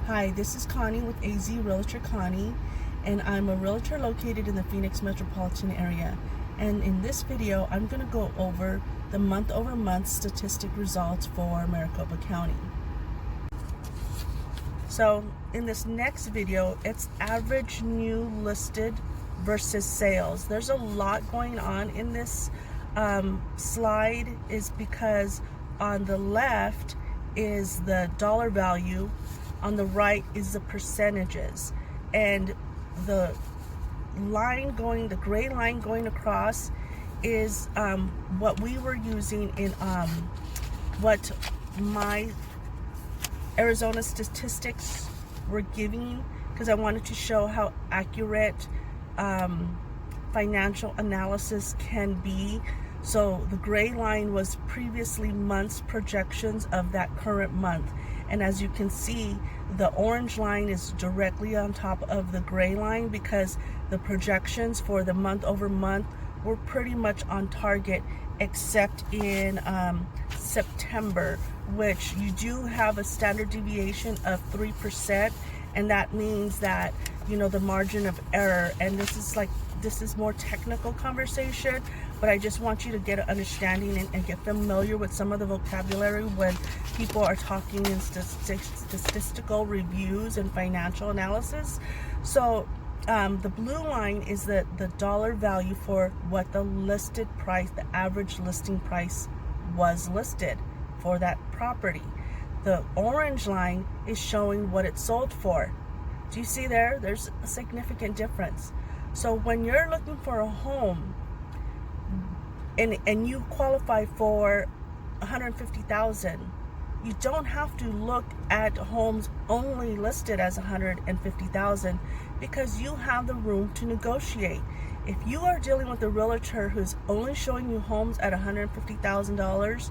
Hi, this is Connie with AZ Realtor Connie, and I'm a realtor located in the Phoenix metropolitan area. And in this video, I'm going to go over the month-over-month statistic results for Maricopa County. So in this next video, it's average new listed versus sales. There's a lot going on in this slide, is because on the left is the dollar value, on the right is the percentages, and the gray line going across is what we were using in what my Arizona statistics were giving, because I wanted to show how accurate financial analysis can be. So the gray line was previously months projections of that current month, and as you can see, the orange line is directly on top of the gray line because the projections for the month over month were pretty much on target, except in September, which you do have a standard deviation of 3%, and that means that, you know, the margin of error, and this is more technical conversation, but I just want you to get an understanding and get familiar with some of the vocabulary when people are talking in statistical reviews and financial analysis. So the blue line is the dollar value for what the listed price, the average listing price was listed for that property. The orange line is showing what it sold for. Do you see there? There's a significant difference. So when you're looking for a home and you qualify for $150,000, you don't have to look at homes only listed as $150,000, because you have the room to negotiate. If you are dealing with a realtor who's only showing you homes at $150,000,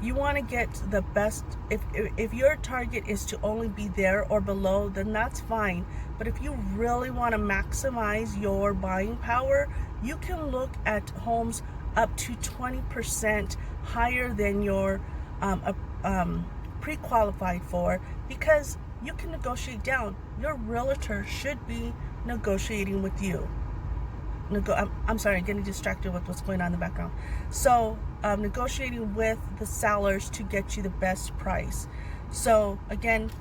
you want to get the best. If your target is to only be there or below, then that's fine. But if you really want to maximize your buying power, you can look at homes up to 20% higher than your pre-qualified for, because you can negotiate down. Your realtor should be negotiating with you. I'm sorry, I'm getting distracted with what's going on in the background. So negotiating with the sellers to get you the best price. So again,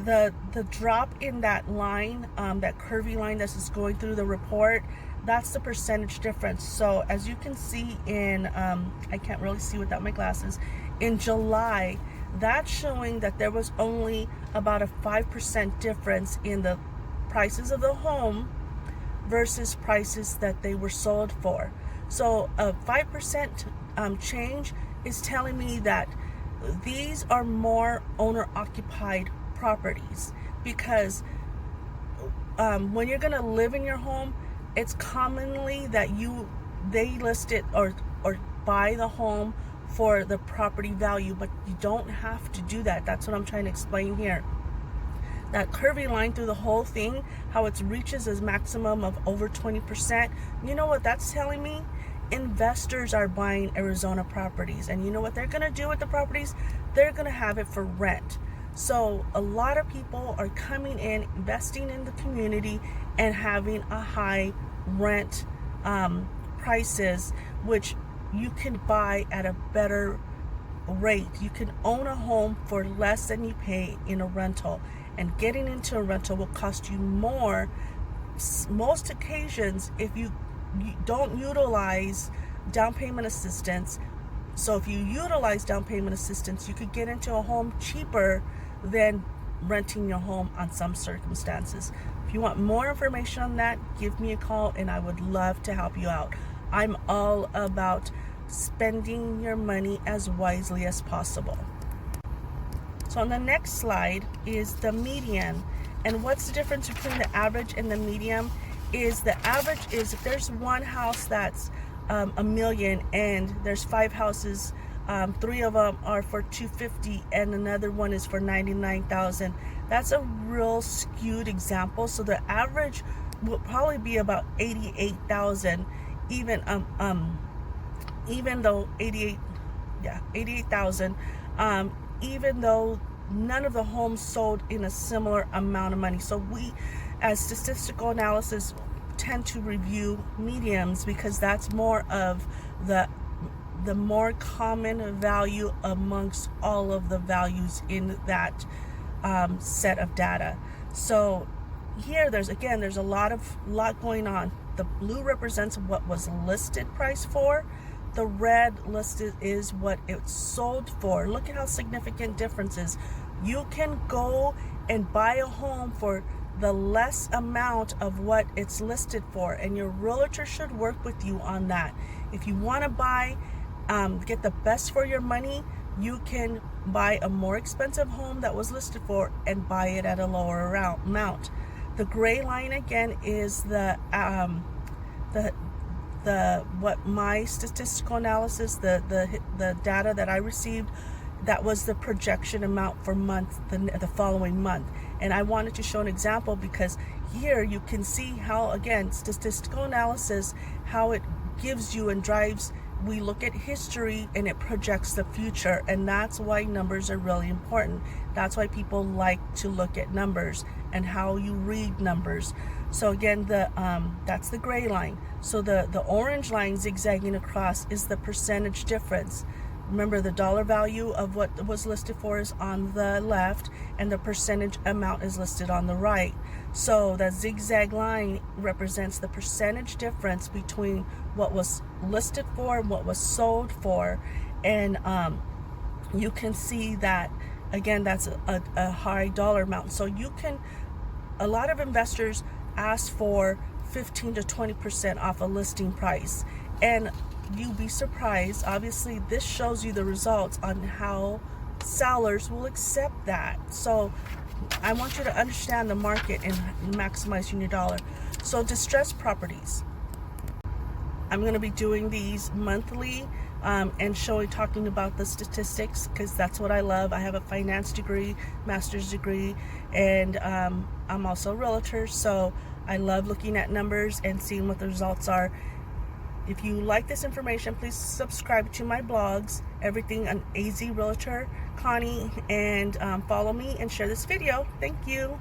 the drop in that line, that curvy line that's just going through the report, that's the percentage difference. So as you can see in, I can't really see without my glasses, in July, that's showing that there was only about a 5% difference in the prices of the home versus prices that they were sold for. So a 5% change is telling me that these are more owner-occupied properties, because when you're going to live in your home, it's commonly that they list it or buy the home for the property value, but you don't have to do that. That's what I'm trying to explain here. That curvy line through the whole thing, how it reaches a maximum of over 20%. You know what that's telling me? Investors are buying Arizona properties, and you know what they're going to do with the properties? They're going to have it for rent. So a lot of people are coming in, investing in the community, and having a high rent prices, which you can buy at a better rate. You can own a home for less than you pay in a rental, and getting into a rental will cost you more most occasions if you don't utilize down payment assistance. So if you utilize down payment assistance, you could get into a home cheaper than renting your home on some circumstances. If you want more information on that, give me a call and I would love to help you out. I'm all about spending your money as wisely as possible. So on the next slide is the median. And what's the difference between the average and the median? Is the average is if there's one house that's $1 million and there's 5 houses, 3 of them are for $250 and another one is for $99,000. That's a real skewed example. So the average will probably be about $88,000, even though 88,000, even though none of the homes sold in a similar amount of money. So we, as statistical analysis, tend to review medians because that's more of the more common value amongst all of the values in that set of data. So here there's a lot going on. The blue represents what was listed price for. The red listed is what it sold for. Look at how significant difference is. You can go and buy a home for the less amount of what it's listed for, and your realtor should work with you on that. If you want to buy, get the best for your money, you can buy a more expensive home that was listed for and buy it at a lower amount. The gray line again is the what my statistical analysis, the data that I received, that was the projection amount for the following month. And I wanted to show an example because here you can see how, again, statistical analysis, how it gives you and drives. We look at history and it projects the future, and that's why numbers are really important. That's why people like to look at numbers and how you read numbers. So again, that's the gray line. So the orange line zigzagging across is the percentage difference. Remember, the dollar value of what was listed for is on the left, and the percentage amount is listed on the right. So that zigzag line represents the percentage difference between what was listed for and what was sold for. And you can see that, again, that's a high dollar amount. So a lot of investors ask for 15 to 20% off a listing price. And you'll be surprised. Obviously, this shows you the results on how sellers will accept that. So I want you to understand the market and maximizing your dollar. So distressed properties, I'm going to be doing these monthly and talking about the statistics, because that's what I love. I have a finance degree, master's degree, and I'm also a realtor, so I love looking at numbers and seeing what the results are. If you like this information, please subscribe to my blogs, everything on AZ Realtor Connie, and follow me and share this video. Thank you.